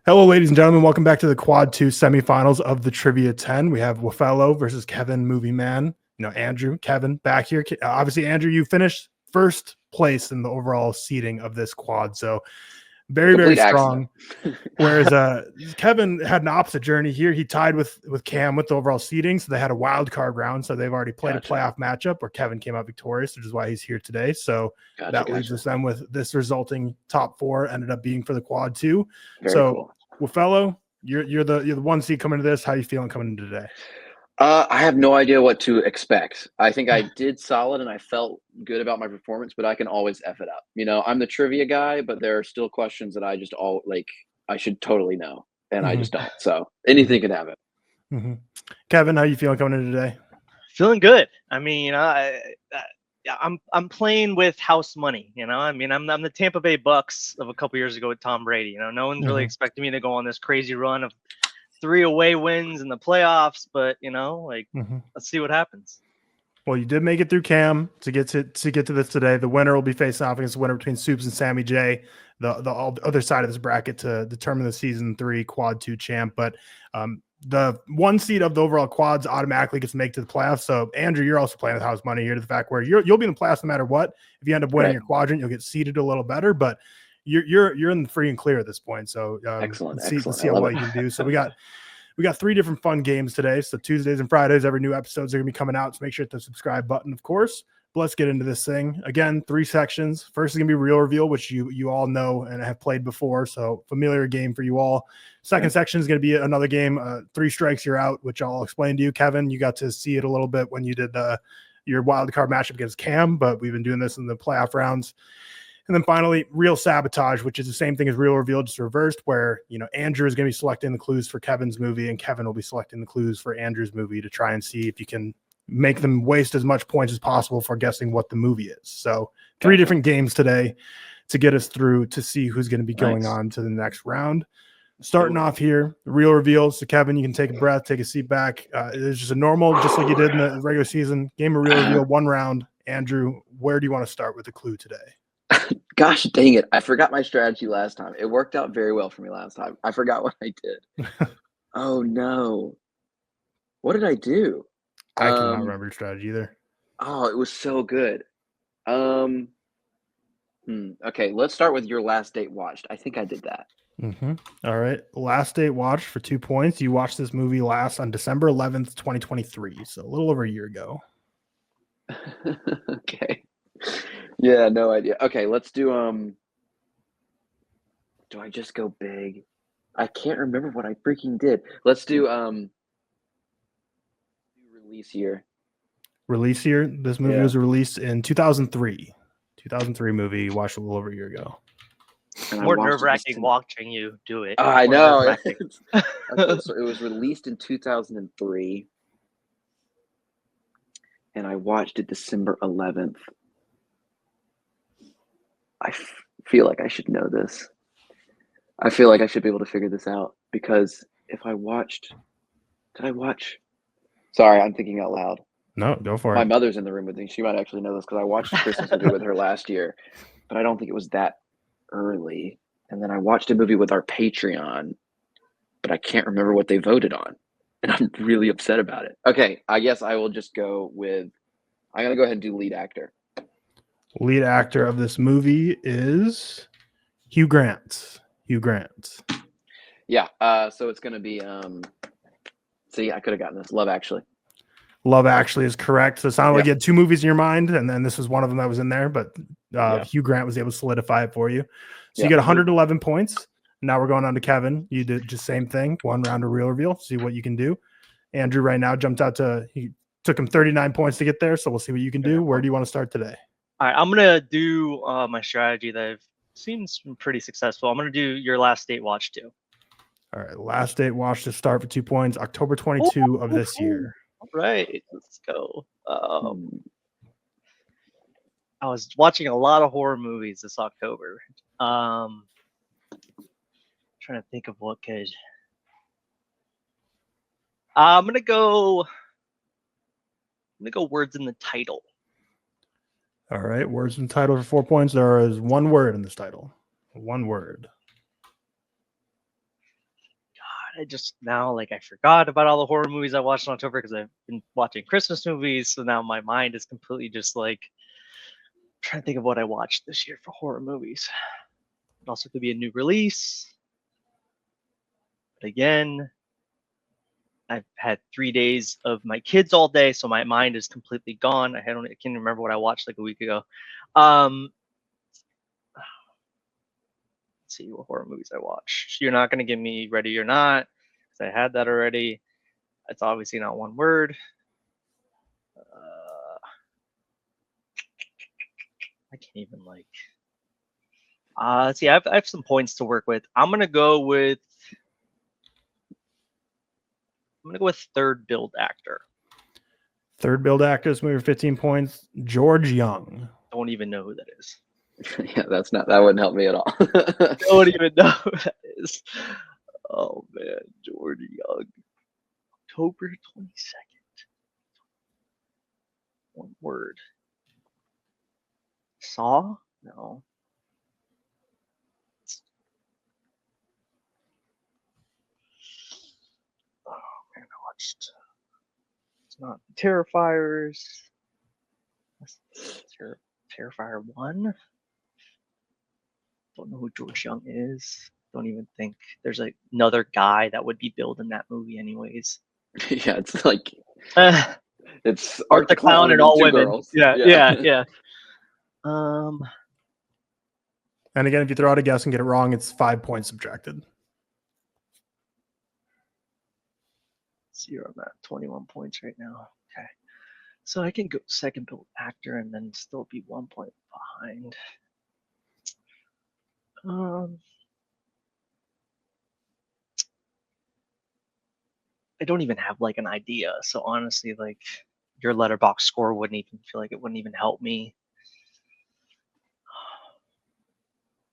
Hello, ladies and gentlemen. Welcome back to the Quad 2 semifinals of the Trivia 10. We have Wafellow versus Kevin, movie man. Andrew, Kevin, back here. Obviously, Andrew, you finished first place in the overall seeding of this quad. So very strong. Whereas Kevin had an opposite journey here. He tied with Cam with the overall seeding. So they had a wild card round. So they've already played a playoff matchup where Kevin came out victorious, which is why he's here today. So that leaves us then with this resulting top four ended up being for the quad 2. Very cool. Wafellow, you're the one seed coming to this. How are you feeling coming into today? I have no idea what to expect. I think I did solid and I felt good about my performance, but I can always F it up. I'm the trivia guy, but there are still questions that I just I should totally know, and I just don't. So anything could happen. Kevin, how are you feeling coming into today? Feeling good. I mean, I'm playing with house money. I'm the Tampa Bay Bucks of a couple years ago with Tom Brady. No one's really expecting me to go on this crazy run of 3 away wins in the playoffs, but let's see what happens. Well, you did make it through Cam to get to this today. The winner will be facing off against the winner between Soups and Sammy J, the other side of this bracket to determine the season 3 quad 2 champ. But the one seed of the overall quads automatically gets to make to the playoffs. So Andrew, you're also playing with house money here to the fact where you'll be in the playoffs no matter what. If you end up winning your quadrant, you'll get seeded a little better, but you're in the free and clear at this point. So excellent. See how well you can do. So we got 3 different fun games today. So Tuesdays and Fridays, every new episodes are going to be coming out. So make sure to hit the subscribe button, of course. But let's get into this thing. Again, 3 sections. First is going to be Real Reveal, which you all know and have played before. So familiar game for you all. Second section is going to be another game, 3 strikes, you're out, which I'll explain to you. Kevin, you got to see it a little bit when you did your wild card matchup against Cam, but we've been doing this in the playoff rounds. And then finally, Real Sabotage, which is the same thing as Real Reveal, just reversed, where Andrew is going to be selecting the clues for Kevin's movie, and Kevin will be selecting the clues for Andrew's movie to try and see if you can make them waste as much points as possible for guessing what the movie is. So 3 different games today to get us through to see who's going to be going on to the next round. Starting off here, Real Reveal. So Kevin, you can take a breath, take a seat back. It's just a normal, just like you did in the regular season, game of Real Reveal, 1 round. Andrew, where do you want to start with the clue today? Gosh dang it. I forgot my strategy last time. It worked out very well for me last time. I forgot what I did. Oh, no. What did I do? I cannot remember your strategy either. Oh, it was so good. Okay, let's start with your last date watched. I think I did that. All right. Last date watched for 2 points. You watched this movie last on December 11th, 2023. So a little over a year ago. Okay. Yeah, no idea. Okay, let's do do I just go big? I can't remember what I freaking did. Let's do release year. Release year. This movie was released in 2003. 2003 movie. You watched a little over a year ago. More nerve-wracking watching you do it. I know. Okay, so it was released in 2003. And I watched it December 11th. I feel like I should know this. I feel like I should be able to figure this out because if I watched, did I watch? Sorry, I'm thinking out loud. No, go for it. My mother's in the room with me. She might actually know this because I watched Christmas movie with her last year, but I don't think it was that early. And then I watched a movie with our Patreon, but I can't remember what they voted on. And I'm really upset about it. Okay, I guess I will just go with, I'm going to go ahead and do lead actor. Lead actor of this movie is Hugh Grant. Hugh Grant. Yeah. So it's going to be, see, I could have gotten this. Love Actually. Love Actually is correct. So it sounded like you had 2 movies in your mind, and then this was one of them that was in there, but Hugh Grant was able to solidify it for you. So you get 111 points. Now we're going on to Kevin. You did just same thing. 1 round of Real Reveal. See what you can do. Andrew right now jumped out he took him 39 points to get there. So we'll see what you can do. Where do you want to start today? All right, I'm going to do my strategy that seems pretty successful. I'm going to do your last date watch too. All right, last date watch to start for 2 points, October 22 of this year. All right, let's go. I was watching a lot of horror movies this October. Trying to think of what could. I'm gonna go words in the title. All right, words in the title for 4 points. There is 1 word in this title. 1 word. I just now like I forgot about all the horror movies I watched in October because I've been watching Christmas movies. So now my mind is completely just like trying to think of what I watched this year for horror movies. It also could be a new release. But again, I've had 3 days of my kids all day, so my mind is completely gone. I can't remember what I watched like a week ago. Let's see what horror movies I watched. You're not gonna give me Ready or Not because I had that already. It's obviously not one word. I can't even like. Let's see. I have some points to work with. I'm gonna go with third build actor. Third build actor, this movie, 15 points. George Young. Don't even know who that is. Yeah, that wouldn't help me at all. Don't even know who that is. Oh man, George Young. October 22nd. One word. Saw? No. Oh man, I watched. It's not Terrifiers. Terrifier 1. Don't know who George Young is. Don't even think there's like another guy that would be billed in that movie anyways. Yeah, it's like it's Art the Clown and all women. Girls. Yeah. And again, if you throw out a guess and get it wrong, it's 5 points subtracted. I'm at 21 points right now. Okay. So I can go second build actor and then still be 1 point behind. I don't even have like an idea. So honestly, like your Letterboxd score wouldn't even help me.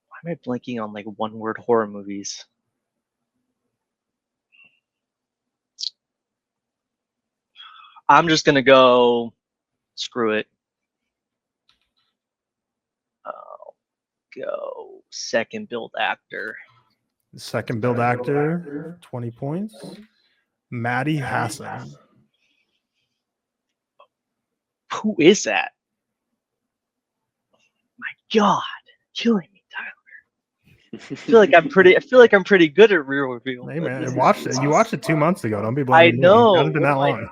Why am I blanking on like one word horror movies? I'm just gonna go screw it. I'll go second build actor. Second build actor, 20 points. Maddie Hassan. Who is that? My God, killing me, Tyler. I feel like I'm pretty good at real reveal. Hey man, you watched it 2 months ago. Don't be blaming me. I know. It hasn't been that long.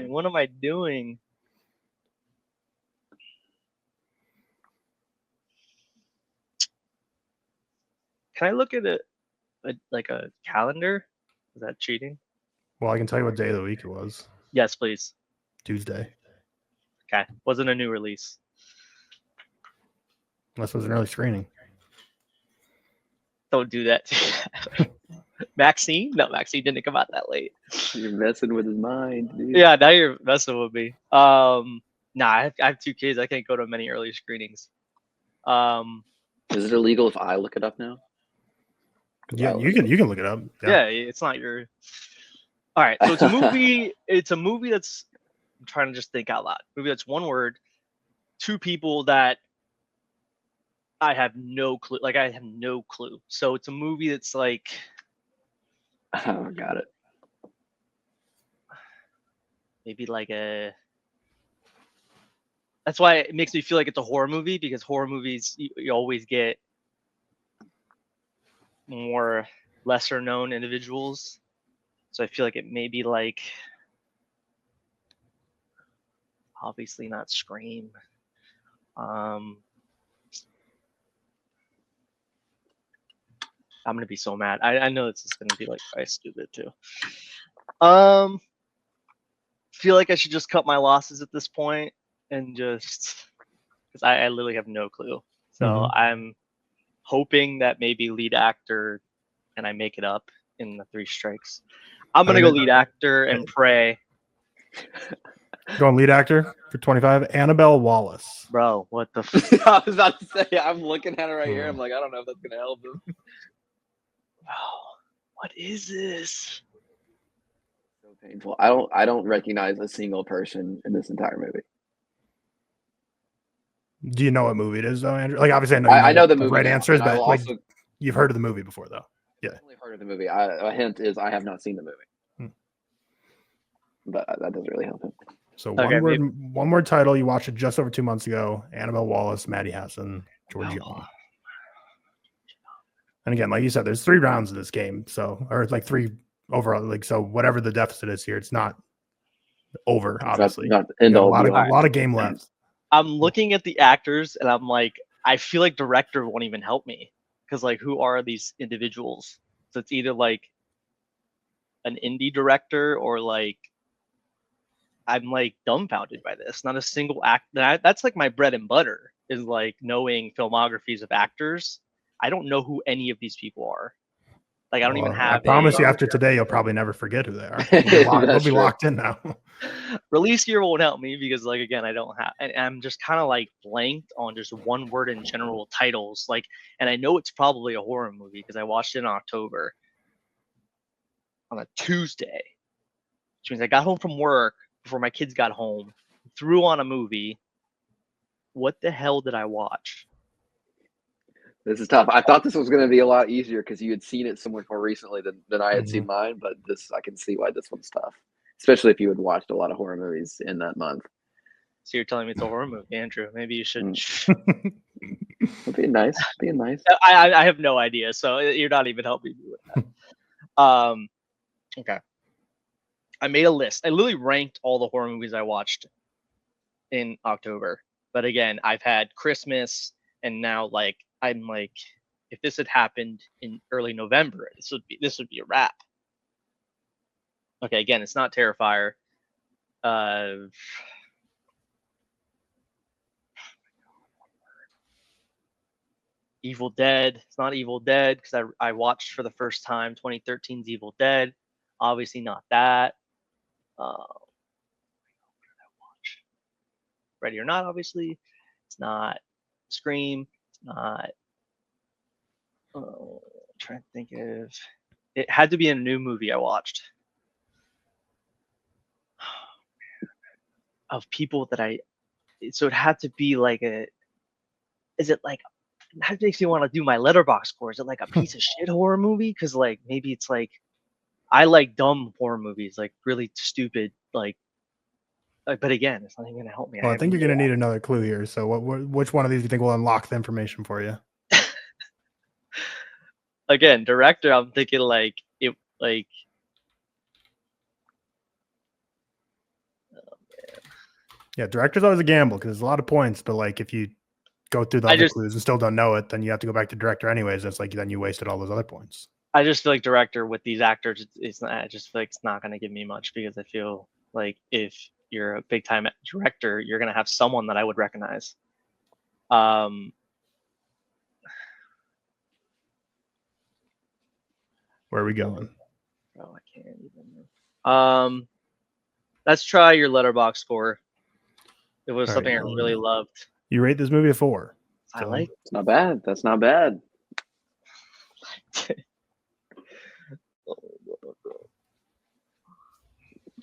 What am I doing? Can I look at like a calendar? Is that cheating? Well, I can tell you what day of the week it was. Yes, please. Tuesday. Okay. Wasn't a new release. Unless it was an early screening. Don't do that. Maxine? No, Maxine didn't come out that late. You're messing with his mind, dude. Yeah, now you're messing with me. Nah, I have 2 kids. I can't go to many early screenings. Is it illegal if I look it up now? Yeah, you can look it up. Yeah, it's not your. All right, so it's a movie. It's a movie that's. I'm trying to just think out loud. Movie that's one word, 2 people that I have no clue. Like I have no clue. So it's a movie that's like. Oh, got it. Maybe like a. That's why it makes me feel like it's a horror movie because horror movies you always get more lesser known individuals. So I feel like it may be like obviously not Scream. I'm gonna be so mad. I know this is gonna be like probably stupid too. Feel like I should just cut my losses at this point and just because I literally have no clue. So I'm hoping that maybe lead actor and I make it up in the 3 strikes. I'm gonna go lead actor and pray. Going lead actor for 25, Annabelle Wallace. Bro, what the I was about to say, I'm looking at it right here. I'm like, I don't know if that's gonna help him. Oh, what is this? So painful. I don't recognize a single person in this entire movie. Do you know what movie it is though, Andrew? Like obviously I know the movie. right now, answers, and I but will like also, you've heard of the movie before though. Yeah. I've only heard of the movie. A hint is I have not seen the movie. But that doesn't really help him. So Okay, one word title. You watched it just over 2 months ago. Annabelle Wallace, Maddie Hassan, George Young. And again, like you said, there's 3 rounds of this game. So, or like 3 overall. Like, so whatever the deficit is here, it's not over, obviously. Not end a all lot of game left. I'm looking at the actors and I'm like, I feel like director won't even help me because like, who are these individuals? So it's either like an indie director or like I'm like dumbfounded by this. Not a single act. That's like my bread and butter is like knowing filmographies of actors. I don't know who any of these people are. Like I don't even have. I promise you, after today, you'll probably never forget who they are. They'll be locked in now. Release year won't help me because, like, again, I don't have, and I'm just kind of like blanked on just one word in general titles. Like, and I know it's probably a horror movie because I watched it in October on a Tuesday, which means I got home from work before my kids got home, threw on a movie. What the hell did I watch? This is tough. I thought this was going to be a lot easier because you had seen it so much more recently than I had seen mine, but I can see why this one's tough, especially if you had watched a lot of horror movies in that month. So you're telling me it's a horror movie, Andrew? Maybe you should. Being nice. I have no idea, so you're not even helping me with that. Okay. I made a list. I literally ranked all the horror movies I watched in October. But again, I've had Christmas, and now like I'm like, if this had happened in early November, this would be a wrap. Okay, again, it's not Terrifier. Evil Dead. It's not Evil Dead because I watched for the first time 2013's Evil Dead. Obviously not that. What did I watch? Ready or Not, obviously. It's not Scream. It's not. I'm trying to think of. It had to be a new movie I watched. Of people that so it had to be like is it like, that makes me want to do my Letterboxd score. Is it like a piece of shit horror movie? Because like maybe it's like, I like dumb horror movies, like really stupid, like but again, it's not even gonna help me. Well, I think you're gonna need another clue here. So which one of these do you think will unlock the information for you? Again, director, I'm thinking like it like. Oh, man. Yeah, director's always a gamble because there's a lot of points, but like if you go through the other clues and still don't know it, then you have to go back to director anyways. That's like then you wasted all those other points. I just feel like director with these actors, it's not. I just feel like it's not going to give me much because I feel like if you're a big time director, you're going to have someone that I would recognize. Where are we going? Oh, I can't even. Let's try your Letterboxd score. It was something I really loved. You rate this movie a 4. I like. It's not bad. That's not bad.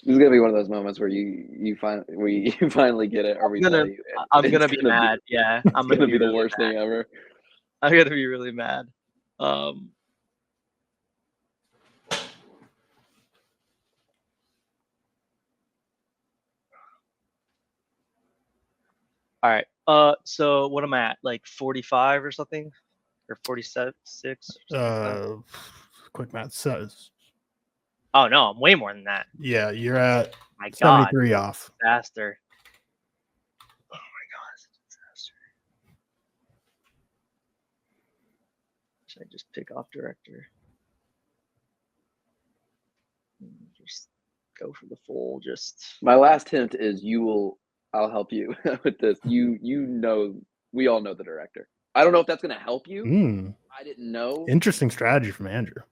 This is gonna be one of those moments where you finally get it. I'm gonna be mad. Yeah, I'm gonna be the worst thing ever. I'm gonna be really mad. All right. So what am I at? Like 45 or something, or 46? Quick math says. Oh no, I'm way more than that. Yeah, you're at my 73 off. Disaster. Oh my god, it's a disaster. Should I just pick off director? Just go for the full. My last hint is I'll help you with this. You know, we all know the director. I don't know if that's going to help you. I didn't know. Interesting strategy from Andrew.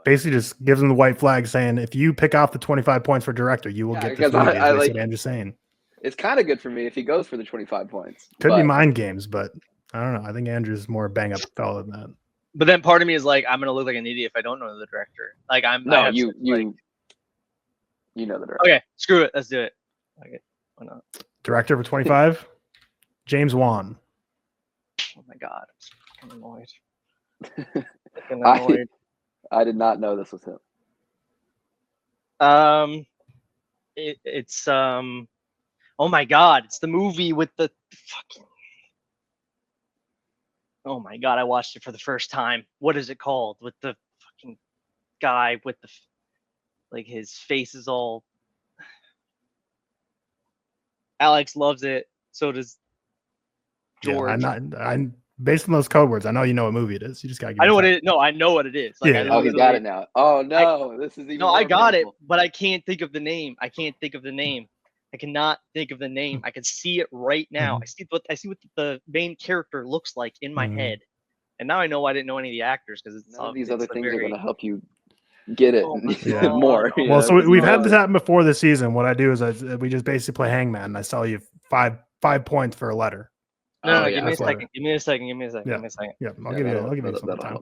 Basically just gives him the white flag saying, if you pick off the 25 points for director, you will get this movie, as like Andrew's saying. It's kind of good for me if he goes for the 25 points. Could be mind games, but I don't know. I think Andrew's more bang up fellow than that. But then part of me is like, I'm going to look like an idiot if I don't know the director. Like you know the director. Okay, screw it. Let's do it. Okay, why not? Director for 25, James Wan. Oh my god, I'm annoyed. Fucking annoyed. I did not know this was him. It's oh my god, it's the movie with the fucking. Oh my god, I watched it for the first time. What is it called? With the fucking guy with the like his face is all. Alex loves it. So does George. Yeah, I'm based on those code words. I know you know what movie it is. You just gotta. I know what it is. No, I know what it is. Like, Yeah. Oh, he's got it now. Oh no, this is even. No, I more got painful. it, but I can't think of the name. I cannot think of the name. I can see it right now. I see what the main character looks like in my head, and now I know I didn't know any of the actors because None of these other things are going to help you get it more. Oh, Well, so we've had this happen before this season. What I do is we just basically play hangman. And I sell you five points for a letter. No, give me a second. Give me a second. Yeah, I'll give you some time.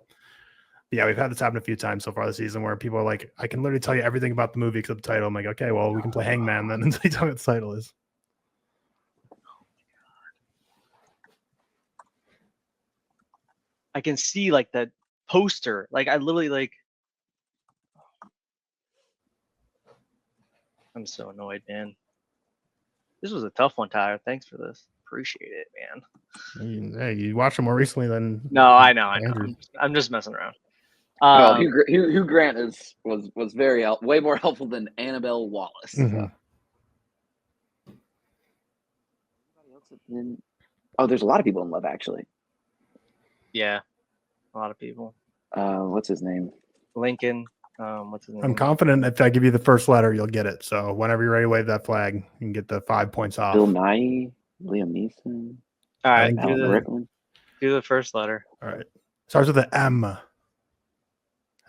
Yeah, we've had this happen a few times so far this season where people are like, I can literally tell you everything about the movie except the title. I'm like, okay, well, we can play hangman then until you tell me what the title is. I can see like the poster. Like I literally like. I'm so annoyed, man. This was a tough one, Tyler. Thanks for this. Appreciate it, man. Hey, you watched them more recently than. No, I know. I'm just messing around. Hugh Grant was very way more helpful than Annabelle Wallace. Mm-hmm. Oh, there's a lot of people in Love Actually. Yeah, a lot of people. What's his name? Lincoln. What's his name? I'm confident if I give you the first letter, you'll get it. So whenever you're ready to wave that flag, you can get the 5 points off. Bill Nye, Liam Neeson. All right, do the first letter. All right, starts with an M.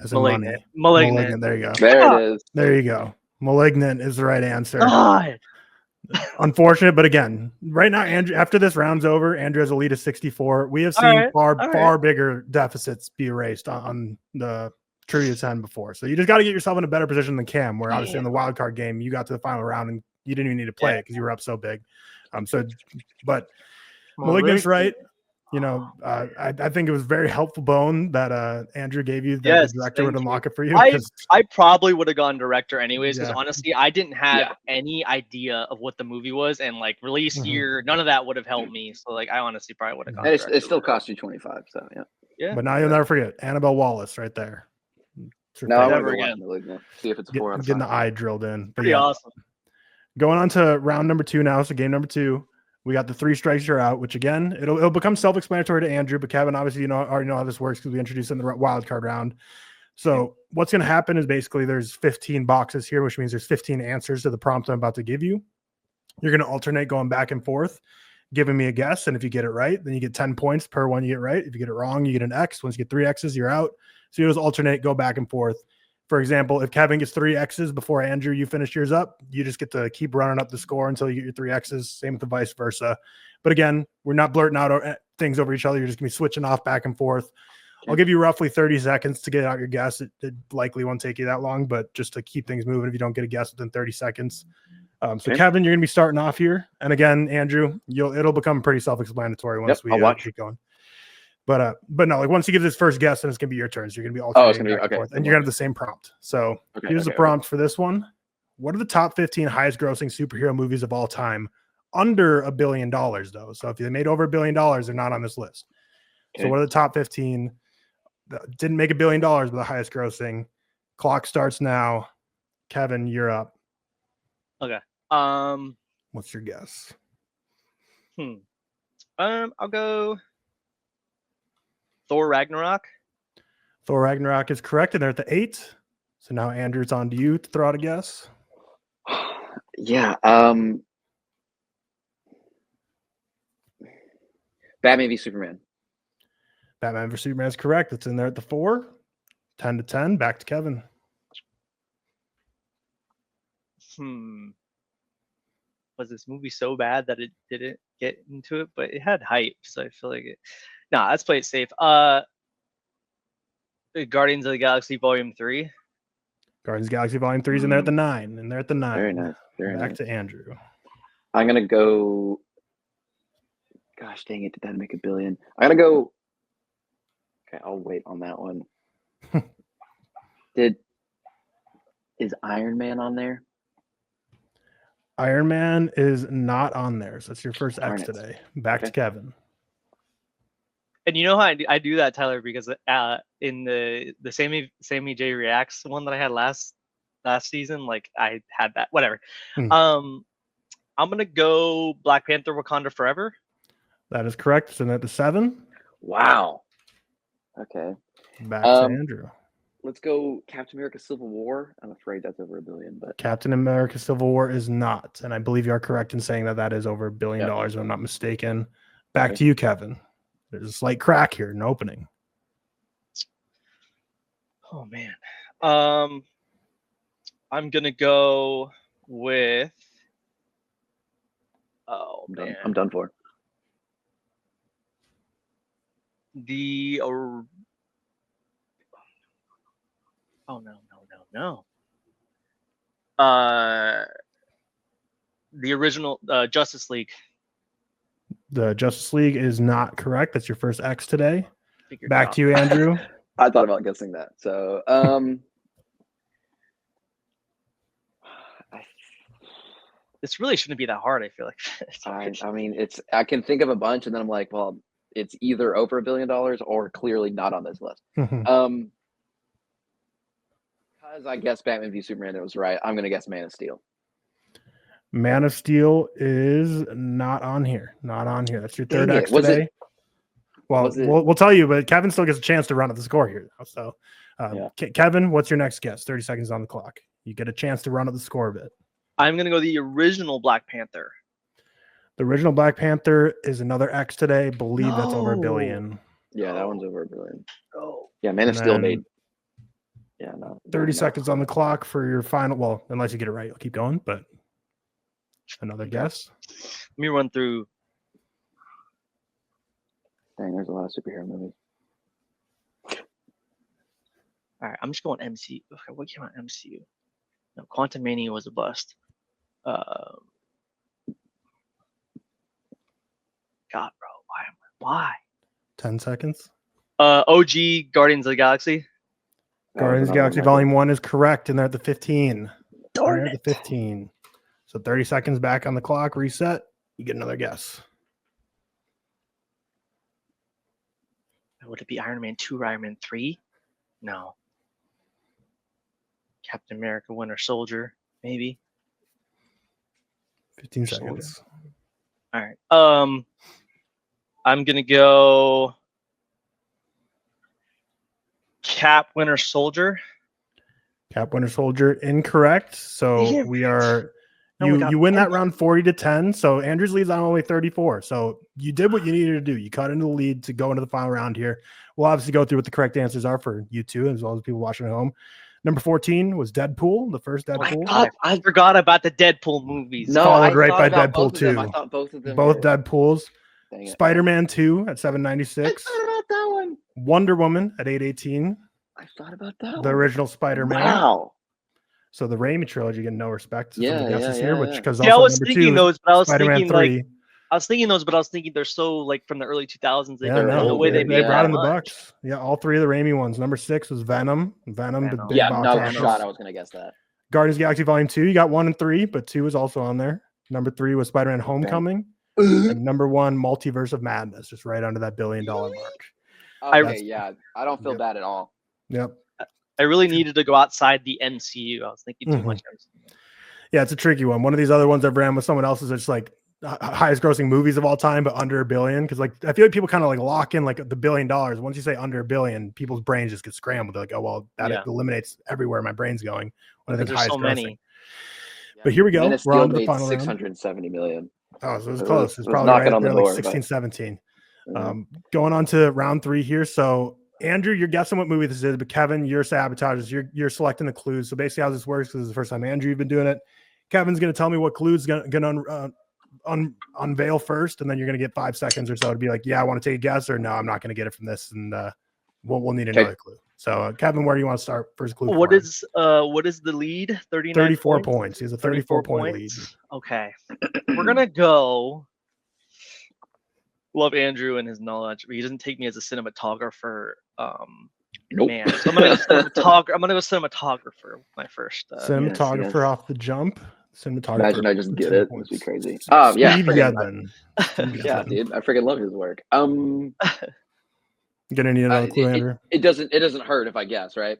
As in Malignant. money. Malignant. There you go. There it is. There you go. Malignant is the right answer. God. Unfortunate, but again, right now, Andrew. After this round's over, Andrew has a lead of 64. We have seen far bigger deficits be erased on the trivia 10 before. So you just got to get yourself in a better position than Cam, where obviously in the wild card game, you got to the final round and you didn't even need to play it because you were up so big. But Malignant's right. You know, I think it was very helpful bone that Andrew gave you that the director would unlock it for you. I probably would have gone director anyways, because honestly, I didn't have any idea of what the movie was, and like release year, none of that would have helped me. So like, I honestly probably would have gone. And it still cost you 25. So yeah. But now you'll never forget Annabelle Wallace right there. No, never again. See if it's a 4 out of 5. Getting the eye drilled in. But pretty awesome. Going on to round number 2 now. So game number 2. We got the 3 strikes you're out, which again, it'll become self-explanatory to Andrew, but Kevin, obviously, already know how this works because we introduced in the wild card round. So what's going to happen is basically there's 15 boxes here, which means there's 15 answers to the prompt I'm about to give you. You're going to alternate going back and forth, giving me a guess. And if you get it right, then you get 10 points per one you get right. If you get it wrong, you get an X. Once you get 3 X's, you're out. So you just alternate, go back and forth. For example, if Kevin gets 3 X's before Andrew, you finish yours up, you just get to keep running up the score until you get your 3 X's. Same with the vice versa. But again, we're not blurting out things over each other. You're just going to be switching off back and forth. I'll give you roughly 30 seconds to get out your guess. It likely won't take you that long, but just to keep things moving if you don't get a guess within 30 seconds. So Kevin, you're going to be starting off here. And again, Andrew, it'll become pretty self-explanatory once we keep going. But no, like once he gives his first guess, then it's gonna be your turn. So you're gonna be alternating back and forth, and you're gonna have the same prompt. So here's the prompt for this one. What are the top 15 highest grossing superhero movies of all time? Under $1 billion, though. So if they made over $1 billion, they're not on this list. So what are the top 15 that didn't make $1 billion, but the highest grossing? Clock starts now. Kevin, you're up. Okay. What's your guess? I'll go Thor Ragnarok. Thor Ragnarok is correct, and they're at the 8. So now Andrew, it's on to you to throw out a guess. Yeah. Batman v Superman. Batman v Superman is correct. It's in there at the 4. 10 to 10. Back to Kevin. Was this movie so bad that it didn't get into it? But it had hype, so I feel like it. Nah, let's play it safe. Guardians of the Galaxy Volume 3. Guardians of the Galaxy Volume 3 is in there at the 9. And they're at the 9. Very nice. Back to Andrew. I'm gonna go. Gosh dang it! Did that make $1 billion? I'm gonna go. Okay, I'll wait on that one. Is Iron Man on there? Iron Man is not on there. So that's your first Darn X it. today. Back to Kevin. And you know how I do that, Tyler, because in the Sammy J Reacts one that I had last season, like I had that. Whatever. I'm gonna go Black Panther: Wakanda Forever. That is correct. So at the 7. Wow. Okay. Back to Andrew. Let's go Captain America: Civil War. I'm afraid that's over $1 billion, but Captain America: Civil War is not, and I believe you are correct in saying that that is over $1 billion. If I'm not mistaken. Back to you, Kevin. There's a slight crack here in opening. Oh man. I'm gonna go with. Oh man. I'm done for. The. Oh no. The original Justice League. The Justice League is not correct. That's your first X today. Back to you, Andrew. I thought about guessing that. So, this really shouldn't be that hard. I feel like. I mean, I can think of a bunch, and then I'm like, well, it's either over $1 billion or clearly not on this list. Because I guess Batman v Superman, it was right. I'm gonna guess Man of Steel. Man of Steel is not on here. Not on here. That's your third X today. Well, we'll tell you, but Kevin still gets a chance to run up the score here. So, Kevin, what's your next guess? 30 seconds on the clock. You get a chance to run up the score a bit. I'm going to go the original Black Panther. The original Black Panther is another X today. I believe that's over $1 billion. Yeah, that one's over $1 billion. Oh. Yeah, Man of Steel made. Yeah, no. 30 seconds on the clock for your final. Well, unless you get it right, you'll keep going. But another guess. Let me run through. Dang, there's a lot of superhero movies. All right, I'm just going MCU. Okay, what came out MCU? No, Quantumania was a bust. God, bro, why? 10 seconds. OG Guardians of the Galaxy. Guardians of the Galaxy Volume 1 is correct, and they're at the 15. Darn it. At the 15. So 30 seconds back on the clock. Reset. You get another guess. Would it be Iron Man 2 or Iron Man 3? No. Captain America: Winter Soldier, maybe. 15 seconds. All right. I'm gonna go Cap Winter Soldier. Cap Winter Soldier incorrect. So we are you win that round 40-10. So Andrew's leads on only 34. So you did what you needed to do. You cut into the lead to go into the final round here. We'll obviously go through what the correct answers are for you two, as well as people watching at home. Number 14 was Deadpool, the first Deadpool. I forgot about the Deadpool movies. No, followed right by Deadpool 2. I thought both of them. Both Deadpools. Spider-Man 2 at 796. I thought about that one. Wonder Woman at 818. I thought about that one. The original Spider-Man. Wow. So the Raimi trilogy get no respect. Here, which because I was thinking those, but I was Spider-Man thinking 3. like I was thinking those, but I was thinking they're so like from the early 2000s. They brought in the bucks. Yeah, all three of the Raimi ones. Number 6 was Venom. The big box office. Shot. I was gonna guess that. Guardians of the Galaxy Volume 2. You got 1 and 3, but 2 was also on there. Number 3 was Spider-Man: Homecoming. And number 1, Multiverse of Madness, just right under that $1 billion mark. Okay, I don't feel bad at all. Yep. I really needed to go outside the MCU. I was thinking too much MCU. Yeah, it's a tricky one. One of these other ones I've ran with someone else is just like highest grossing movies of all time, but under $1 billion. Because like I feel like people kind of like lock in like the $1 billion. Once you say under $1 billion, people's brains just get scrambled. They're like, oh well, that eliminates everywhere my brain's going. When I think highest grossing. Many. But here we go. We're on to the final round. $670 million. Oh, so it was close. It was probably right on the door, like 16, 17. Going on to round 3 here. So Andrew, you're guessing what movie this is, but Kevin, you're sabotages. You're selecting the clues. So basically, how this works, because this is the first time Andrew, you've been doing it. Kevin's going to tell me what clues going to unveil first, and then you're going to get 5 seconds or so to be like, yeah, I want to take a guess, or no, I'm not going to get it from this, and we'll need another clue. So Kevin, where do you want to start? First clue. What is the lead? 34 points. He has a 34 point lead. Okay, we're gonna go. love Andrew and his knowledge, but he doesn't take me as a cinematographer. Nope. Man, so I'm gonna go cinematographer with my first. Cinematographer yes. off the jump. Cinematographer. Imagine I just for get 10 it. points. It'd be crazy. Oh yeah, Steve Yedlin. yeah, dude. I freaking love his work. Gonna need another clue, Andrew. It doesn't hurt if I guess, right?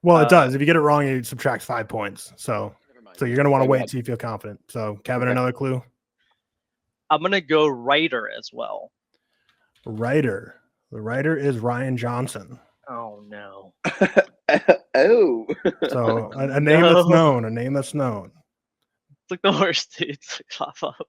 Well, it does. If you get it wrong, it subtracts 5 points. So you're gonna want to Okay, wait go ahead. till you feel confident. So Kevin, Okay. another clue. I'm gonna go writer as well. Writer. The writer is Ryan Johnson. Oh no. Oh. So a name that's known. A name that's known. It's like the worst, dude. It's like, pop up.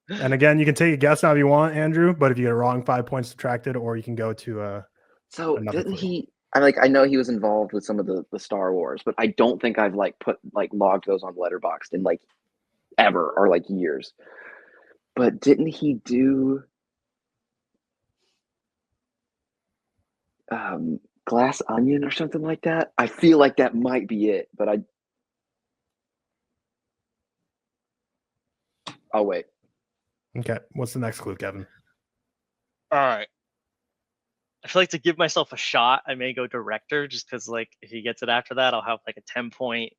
And again, you can take a guess now if you want, Andrew. But if you get it wrong, 5 points subtracted, or you can go to So another didn't clue. he? I know he was involved with some of the Star Wars, but I don't think I've logged those on Letterboxd in ever or years. But didn't he do Glass Onion or something like that? I feel like that might be it, but I'll wait. Okay. What's the next clue, Kevin? All right. I feel like to give myself a shot, I may go director, just because if he gets it after that, I'll have a 10-point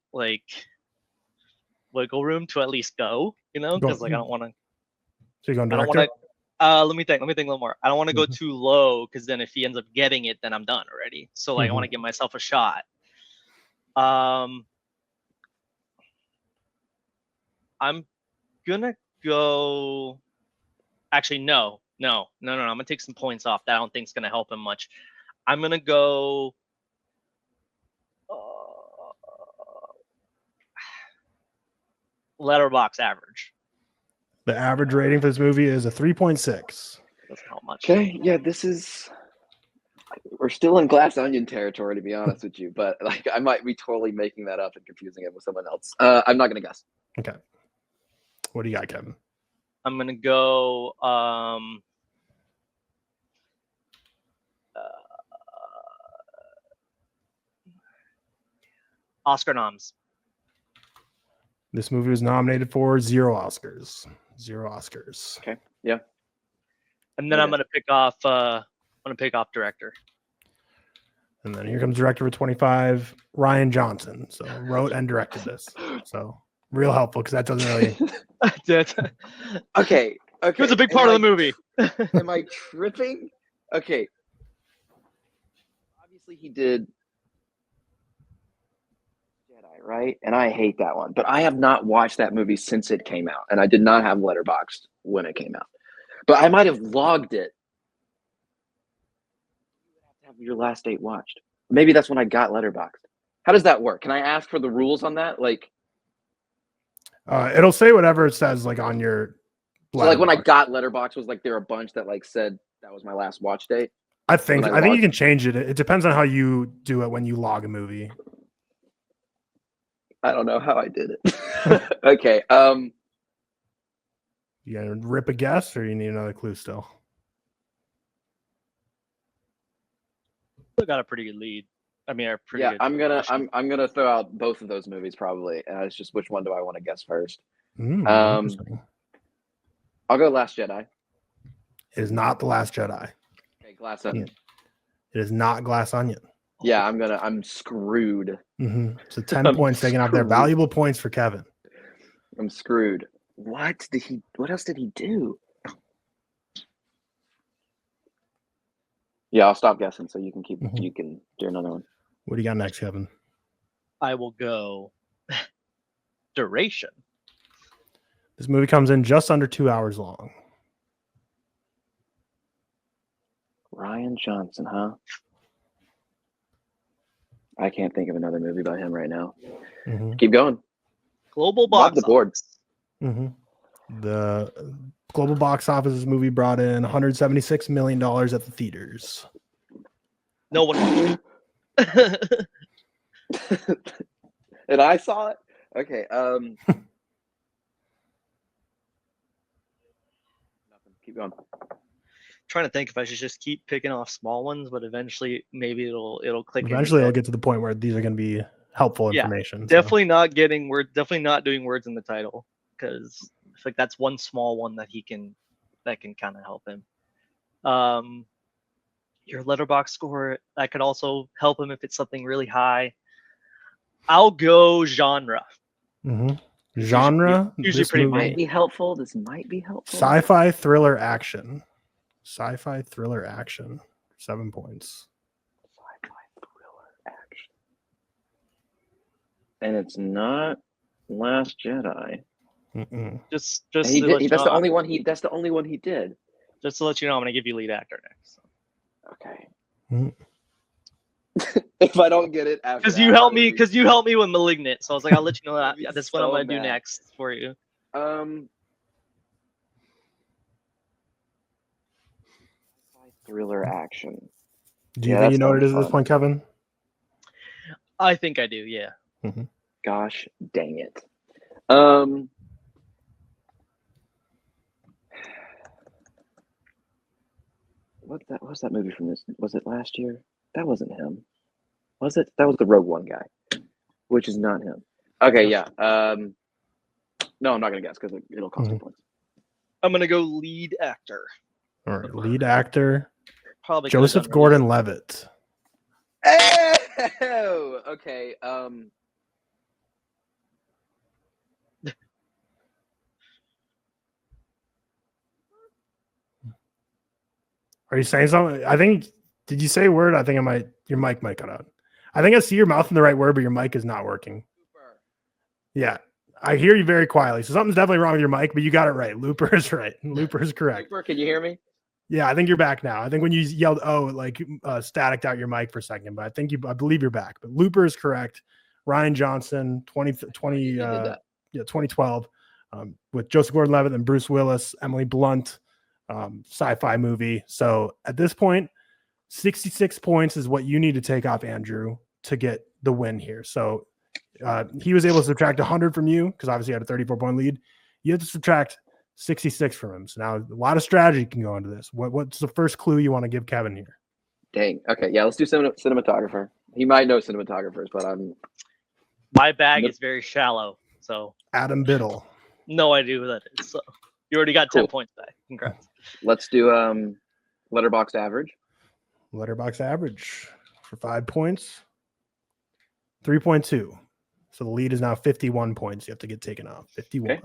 wiggle room to at least go. Because I don't want to. So you're going I don't director? want to. Let me think a little more. I don't want to go too low, because then if he ends up getting it, then I'm done already. So I want to give myself a shot. I'm gonna go. Actually, no. I'm gonna take some points off. That I don't think is gonna help him much. I'm gonna go. Letterboxd average. The average rating for this movie is a 3.6. Doesn't help much. Okay, yeah, we're still in Glass Onion territory, to be honest with you, but I might be totally making that up and confusing it with someone else. I'm not gonna guess. Okay. What do you got, Kevin? I'm gonna go. Oscar noms. This movie was nominated for 0 Oscars. 0 Oscars. Okay. Yeah. And then I'm gonna pick off. Director. And then here comes director for 25, Ryan Johnson. So wrote and directed this. So real helpful because that doesn't really. Okay. It was a big part of the movie. Am I tripping? Okay. Obviously, he did Jedi, right? And I hate that one. But I have not watched that movie since it came out. And I did not have Letterboxd when it came out. But I might have logged it. You have to have your last date watched. Maybe that's when I got Letterboxd. How does that work? Can I ask for the rules on that? It'll say whatever it says on your. So when I got Letterboxd, was there a bunch that said that was my last watch date? I think you can change it. It depends on how you do it when you log a movie. I don't know how I did it. Okay. You gonna rip a guess, or you need another clue still? Still got a pretty good lead. I mean, yeah. I'm gonna throw out both of those movies probably. It's just which one do I want to guess first? Interesting. I'll go Last Jedi. It is not The Last Jedi. Okay, Glass Onion. It is not Glass Onion. Yeah, I'm screwed. So 10 points taken out there. Valuable points for Kevin. I'm screwed. What else did he do? Yeah, I'll stop guessing so you can you can do another one. What do you got next, Kevin? I will go duration. This movie comes in just under 2 hours long. Ryan Johnson, huh? I can't think of another movie by him right now. Keep going. Global box the board. The global box office this movie brought in $176 million at the theaters. No one. And I saw it. Okay. Nothing. Keep going. Trying to think if I should just keep picking off small ones, but eventually maybe it'll click. Eventually, it'll get to the point where these are going to be helpful information. Definitely not getting word. Definitely not doing words in the title, because I feel like that's one small one that he can that can kind of help him. Your Letterboxd score, that could also help him if it's something really high. I'll go genre. Mm-hmm. Genre. Usually This pretty movie, Might be helpful. This might be helpful. sci-fi thriller action. Sci-fi thriller action. 7 points. Sci-fi thriller action. And it's not Last Jedi. Mm-mm. Just He to did. let you That's know, the only one he. That's the only one he did. just to let you know, I'm gonna give you lead actor next. Okay. Mm. If I don't get it after, Because you helped me with Malignant, so I was like, I'll let you know that this one I'm gonna do next for you. Thriller action. Do you think you know what it is at this point, Kevin? I think I do. Yeah. Mm-hmm. Gosh dang it. What's that movie from this? Was it last year? That wasn't him. Was it? That was the Rogue One guy, which is not him. Okay, yeah. No, I'm not gonna guess because it'll cost me points. I'm gonna go lead actor. All right, lead actor. Probably Joseph Gordon-Levitt. Oh, okay. Are you saying something? I think. Did you say a word? I think your mic might cut out. I think I see your mouth in the right word, but your mic is not working. Yeah, I hear you very quietly. So something's definitely wrong with your mic, but you got it right. Looper is right. Looper is correct. Looper, can you hear me? Yeah, I think you're back now. I think when you yelled "oh," like staticked out your mic for a second, but I believe you're back. But Looper is correct. Ryan Johnson, 2012, with Joseph Gordon-Levitt and Bruce Willis, Emily Blunt, sci-fi movie. So at this point, 66 points is what you need to take off Andrew to get the win here. So he was able to subtract 100 from you because obviously he had a 34-point lead. You have to subtract 66 from him. So now a lot of strategy can go into this. What's the first clue you want to give Kevin here? Dang. Okay, yeah, let's do cinematographer. He might know cinematographers, but my bag is very shallow, so Adam Biddle. No idea who that is. So you already got 10 points back. Congrats. Let's do Letterboxd average. Letterboxd average for 5 points. 3.2. So the lead is now 51 points. You have to get taken off. 51. Okay.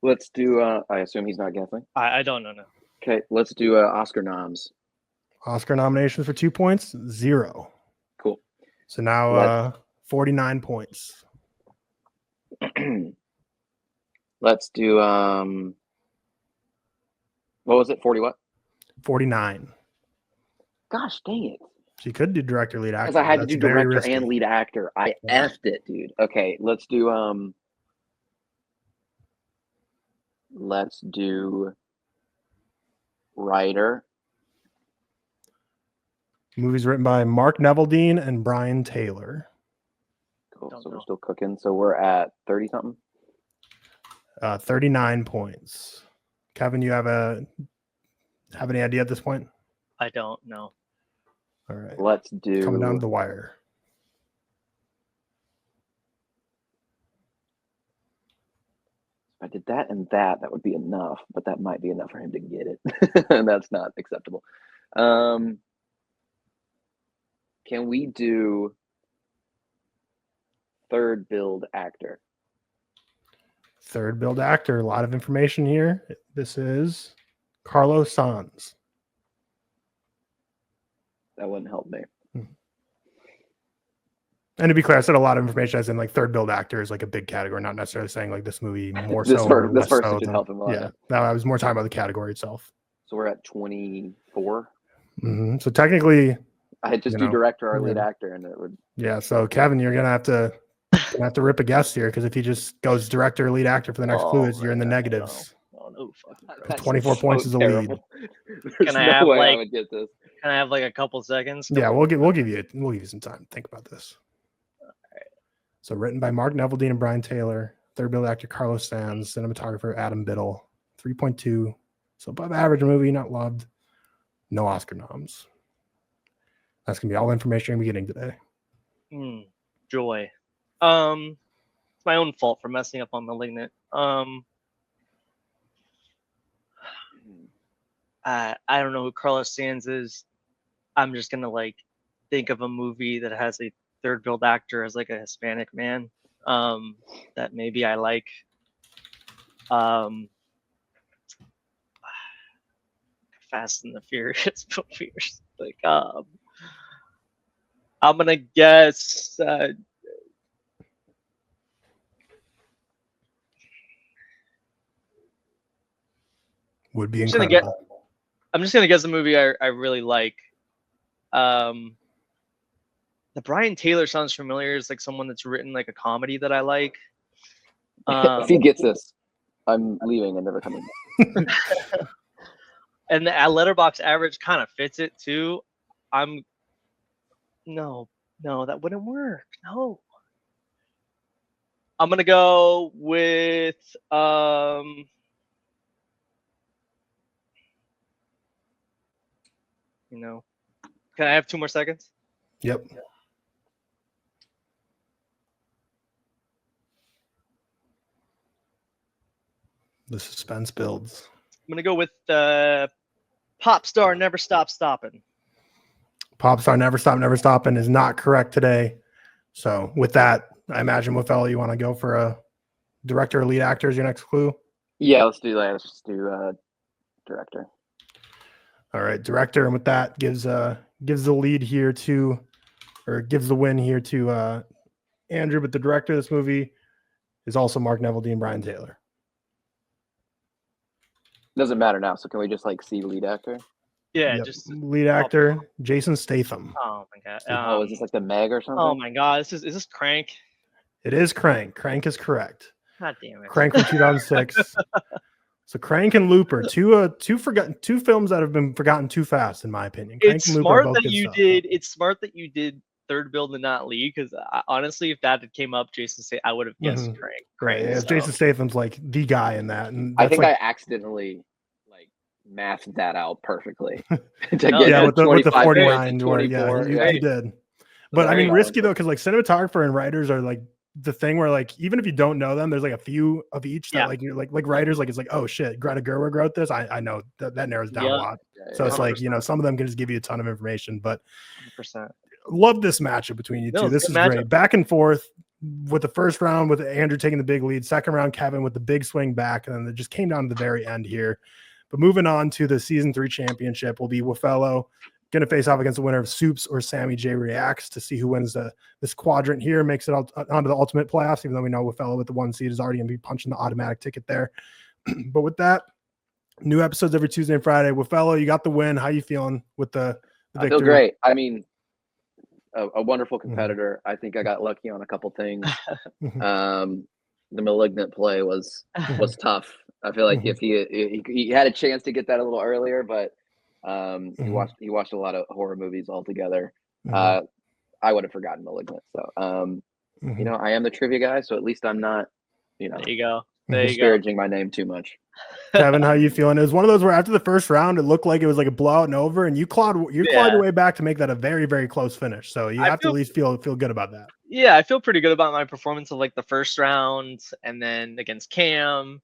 Let's do I assume he's not guessing. I don't know. No. Okay, let's do Oscar noms. Oscar nominations for 2 points, 0. Cool. So now 49 points. Let's do what was it? 40 what? 49. Gosh dang it. So you could do director, lead actor. Because I had to do director and lead actor. I effed it, dude. Okay, let's do writer. Movies written by Mark Neveldine and Brian Taylor. Cool. So we're still cooking. So we're at 30 something. 39 points. Kevin, you have any idea at this point? I don't know. All right. Let's do coming down to the wire. If I did that and that would be enough, but that might be enough for him to get it. And that's not acceptable. Can we do third build actor? Third build actor. A lot of information here. This is Carlos Sanz. That wouldn't help me. And to be clear, I said a lot of information as in like third build actor is like a big category, not necessarily saying like this movie more this so. This person should help him a lot. Yeah. No, I was more talking about the category itself. So we're at 24. Mm-hmm. So technically, I had just do director or lead actor, and it would. Yeah. So Kevin, you're gonna have to rip a guess here because if he just goes director or lead actor for the next clue, you're in the negatives. Oh no! 24 points is a lead. Can I have I would get this. Can I have like a couple seconds? Yeah, we'll give you some time to think about this. All right. So written by Mark Neveldine and Brian Taylor, third build actor Carlos Sanz, cinematographer Adam Biddle, 3.2. So above average movie, not loved. No Oscar noms. That's gonna be all the information we're getting today. Joy. It's my own fault for messing up on Malignant. I don't know who Carlos Sanz is. I'm just gonna like think of a movie that has a third build actor as like a Hispanic man that maybe I like. Fast and the Furious movies. Like I'm gonna guess Would be I'm incredible. just gonna guess a movie I really like. The Brian Taylor sounds familiar. It's like someone that's written like a comedy that I like. If he gets this, I'm leaving and never coming back. And the Letterboxd average kind of fits it too. No, that wouldn't work. No. I'm gonna go with can I have 2 more seconds? Yep. The suspense builds. I'm gonna go with Pop Star Never Stop Stopping. Pop Star Never Stop Never Stopping is not correct today. So with that, I imagine Wafellow, you want to go for a director or lead actor as your next clue? Yeah, let's do that. Let's just do director. All right, director, and with that gives the lead here to, or gives the win here to Andrew. But the director of this movie is also Mark Neville and Brian Taylor. Doesn't matter now. So can we just like see lead actor? Yeah, Yep. just lead actor Jason Statham. oh my god. Is this like the Meg or something? Oh my god, is this Crank? It is Crank. Crank is correct. God damn it. Crank from 2006. So Crank and Looper, two films that have been forgotten too fast, in my opinion. Crank It's and Looper are smart both that good you stuff. did. It's smart that you did third build and not lead, because honestly, if that had came up, I would have guessed Mhm. Crank. Right. Yeah, so. Jason Statham's like the guy in that. And I that's think like, I accidentally like mathed that out perfectly. No, yeah, with the 25 49 to where, yeah, 24. you did. But I mean, Right. risky though, because like cinematographer and writers are like the thing where like even if you don't know them, there's like a few of each that like you're like writers, like it's like, oh shit, Greta Gerwig wrote this. I know that narrows down a lot. So it's like, 100%. some of them can just give you a ton of information. But 100%. love this matchup between you two. This is great. Back and forth with the first round with Andrew taking the big lead, second round Kevin with the big swing back, and then it just came down to the very end here. But moving on to the season 3 championship will be Wafellow going to face off against the winner of Soups or Sammy J Reacts to see who wins this quadrant here, makes it onto the ultimate playoffs, even though we know Wafellow with the 1 seed is already going to be punching the automatic ticket there. But with that, new episodes every Tuesday and Friday. Wafellow, you got the win. How you feeling with the victory? I feel great. I mean, a wonderful competitor. I think I got lucky on a couple things. The Malignant play was tough. I feel like if he had a chance to get that a little earlier, but he watched a lot of horror movies altogether. I would have forgotten Malignant. So I am the trivia guy, so at least I'm not, there you go. disparaging my name too much. Kevin, how you feeling? It was one of those where after the first round, it looked like it was like a blowout and over, and you clawed your way back to make that a very, very close finish. So you have to at least feel good about that. Yeah, I feel pretty good about my performance of like the first round, and then against Cam,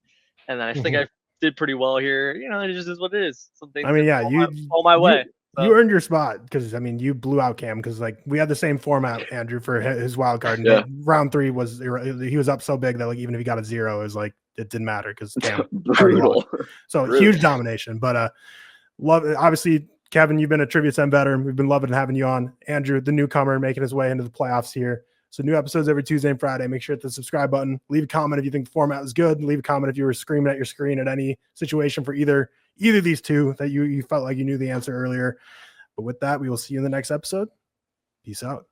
and then I think I did pretty well here. It just is what it is. Something. I mean, yeah, all my way. You earned your spot because you blew out Cam because like we had the same format, Andrew, for his wild card. And round 3 he was up so big that like even if he got a 0, it was like it didn't matter because Cam brutal. So brutal. Huge domination. But love it. Obviously, Kevin, you've been a Trivia 10 veteran. We've been loving having you on. Andrew, the newcomer, making his way into the playoffs here. So new episodes every Tuesday and Friday. Make sure to hit the subscribe button. Leave a comment if you think the format was good. Leave a comment if you were screaming at your screen at any situation for either of these two that you felt like you knew the answer earlier. But with that, we will see you in the next episode. Peace out.